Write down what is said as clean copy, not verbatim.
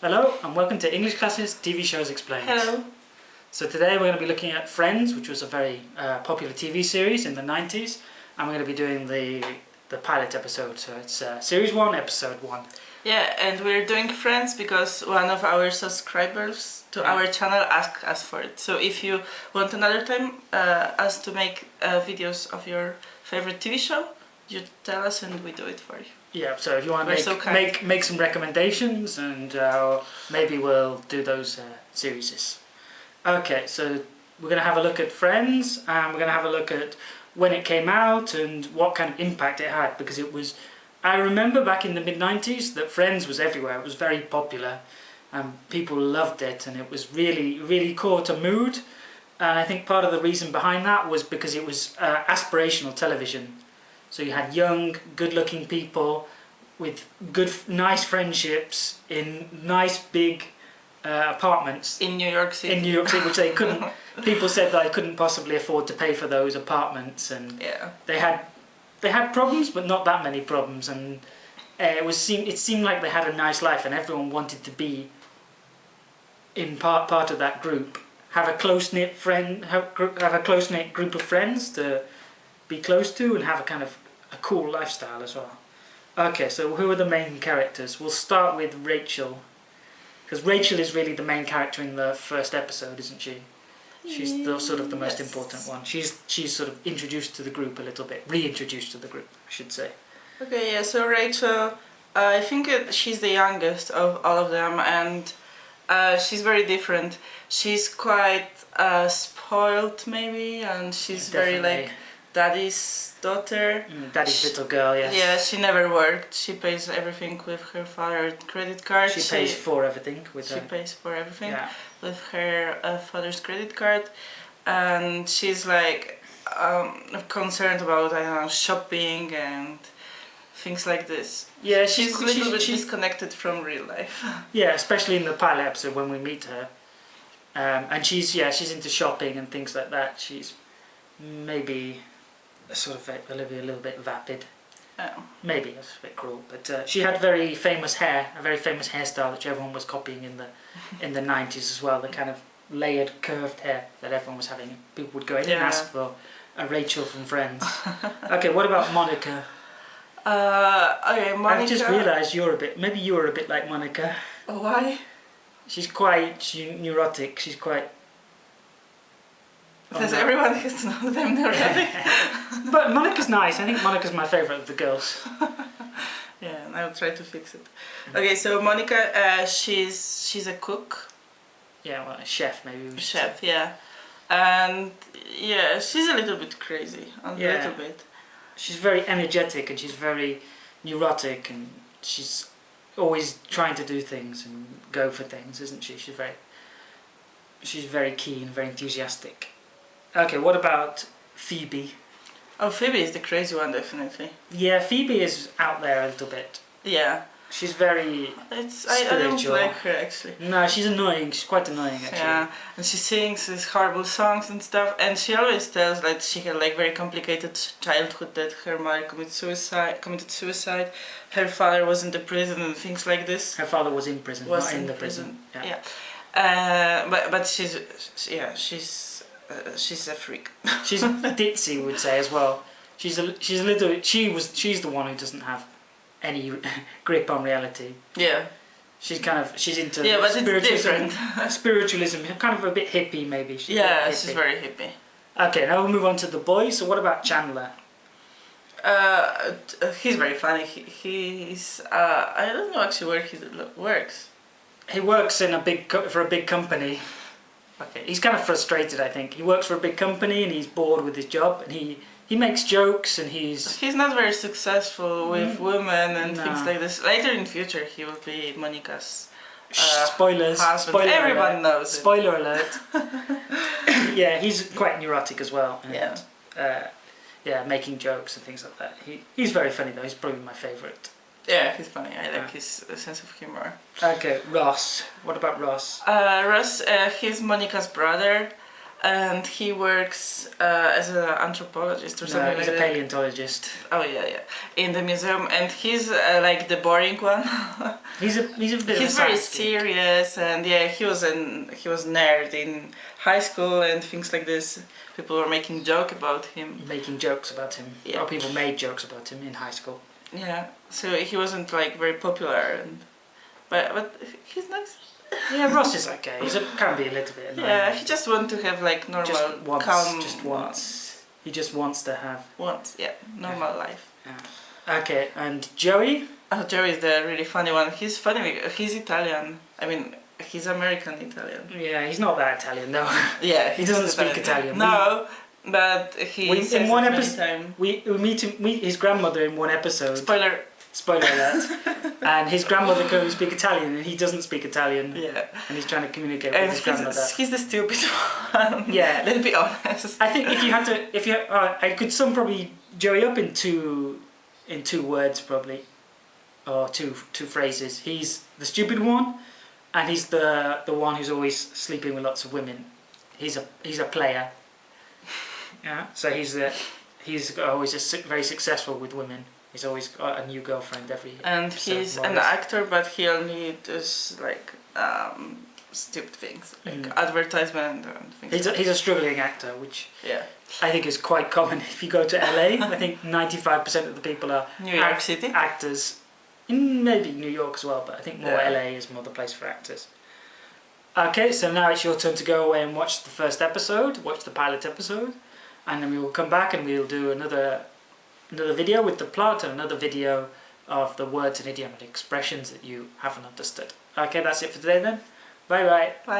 Hello and welcome to English Classes TV Shows Explained. Hello. So today we're going to be looking at Friends, which was a very popular TV series in the 90s, and we're going to be doing the pilot episode, so it's Series 1, Episode 1. Yeah, and we're doing Friends because one of our subscribers to our channel asked us for it. So if you want another time us to make videos of your favorite TV show, you tell us and we do it for you. Yeah, so if you want to make some recommendations, and maybe we'll do those series. Okay, so we're going to have a look at Friends, and we're going to have a look at when it came out and what kind of impact it had, because it was, I remember back in the mid-90s that Friends was everywhere. It was very popular and people loved it, and it was really caught a mood. And I think part of the reason behind that was because it was aspirational television. So you had young, good-looking people with nice friendships in nice big apartments in New York City. In New York City, which they couldn't. People said that they couldn't possibly afford to pay for those apartments, and they had problems, but not that many problems. And it seemed like they had a nice life, and everyone wanted to be in part of that group. Have a close-knit group of friends to be close to, and have a kind of a cool lifestyle as well. Okay, so who are the main characters? We'll start with Rachel, because Rachel is really the main character in the first episode, isn't she? She's sort of the most important one. She's sort of introduced to the group a little bit, reintroduced to the group, I should say. Okay, yeah. So Rachel, I think she's the youngest of all of them, and she's very different. She's quite spoiled, maybe, and she's very like daddy's daughter. Daddy's little girl, yes. Yeah, she never worked. She pays everything with her father's credit card. She pays for everything with with her father's credit card, and she's like concerned about, I don't know, shopping and things like this. Yeah, she's a little bit disconnected from real life. Yeah, especially in the pilot episode when we meet her, and she's into shopping and things like that. She's maybe sort of a little bit vapid. Oh. Maybe that's a bit cruel, but she had very famous hair, a very famous hairstyle which everyone was copying in the 90s as well. The kind of layered, curved hair that everyone was having. People would go in and ask for a Rachel from Friends. Okay, what about Monica? Okay, Monica. I've just realised you were a bit like Monica. Oh, why? She's quite neurotic. She's quite. Because everyone has to know them neurotic. But Monica's nice. I think Monica's my favourite of the girls. Yeah, and I'll try to fix it. Okay, so Monica, she's a cook. Yeah, well, a chef maybe. Chef, yeah. And yeah, she's a little bit crazy. A little bit. She's very energetic and she's very neurotic, and she's always trying to do things and go for things, isn't she? She's very keen, very enthusiastic. Okay, what about Phoebe? Oh, Phoebe is the crazy one, definitely. Yeah, Phoebe is out there a little bit. Yeah. She's very I don't like her, actually. No, she's annoying. She's quite annoying, actually. Yeah, and she sings these horrible songs and stuff, and she always tells that she had like very complicated childhood, that her mother committed suicide, her father was in the prison and things like this. Her father was in prison, not in the prison. Yeah. But she's a freak. She's ditzy, we would say, as well. She's the one who doesn't have any grip on reality. Yeah. She's into spiritualism, kind of a bit hippie maybe. She's very hippie. Okay, now we'll move on to the boys. So what about Chandler? He's very funny. He's I don't know actually where he works. He works for a big company. Okay, he's kind of frustrated, I think. He works for a big company and he's bored with his job, and he makes jokes, and he's not very successful with women and things like this. Later in future he will be Monica's spoilers. Husband. Everyone knows it. Spoiler alert. Yeah, he's quite neurotic as well. And, making jokes and things like that. He's very funny though. He's probably my favourite. Yeah, he's funny. I like his sense of humor. Okay, Ross. What about Ross? Ross, he's Monica's brother, and he works as an anthropologist or something like that. He's a paleontologist. Oh yeah, in the museum, and he's like the boring one. he's a bit. He's very serious, and yeah, he was nerd in high school and things like this. People were making jokes about him. Yeah. Or people made jokes about him in high school. Yeah, so he wasn't like very popular, but he's nice. Yeah, Ross is okay. Can be a little bit annoying. Yeah, he just wants to have like normal, calm. He just wants to have. Normal life. Yeah. Okay, and Joey? Oh, Joey is the really funny one. He's funny. He's Italian. I mean, he's American Italian. Yeah, he's not that Italian though. Yeah, he doesn't speak Italian. No, but he says in one it episode. many times. We meet his grandmother in one episode. Spoiler alert. And his grandmother can speak Italian, and he doesn't speak Italian. Yeah. And he's trying to communicate with his grandmother. He's the stupid one. Yeah. Let's be honest. I think I could sum probably Joey up in two words probably, or two phrases. He's the stupid one, and he's the one who's always sleeping with lots of women. He's a player. Yeah. So he's always very successful with women. He's always got a new girlfriend every. And he's an actor, but he only does like stupid things, like advertisement and things. He's a struggling actor, which yeah, I think is quite common. If you go to LA, I think 95% of the people are New York City actors. In maybe New York as well, but I think more LA is more the place for actors. Okay, so now it's your turn to go away and watch the first episode, watch the pilot episode, and then we will come back and we'll do another video with the plot and another video of the words and idiomatic expressions that you haven't understood. Okay, that's it for today then. Bye bye. Bye.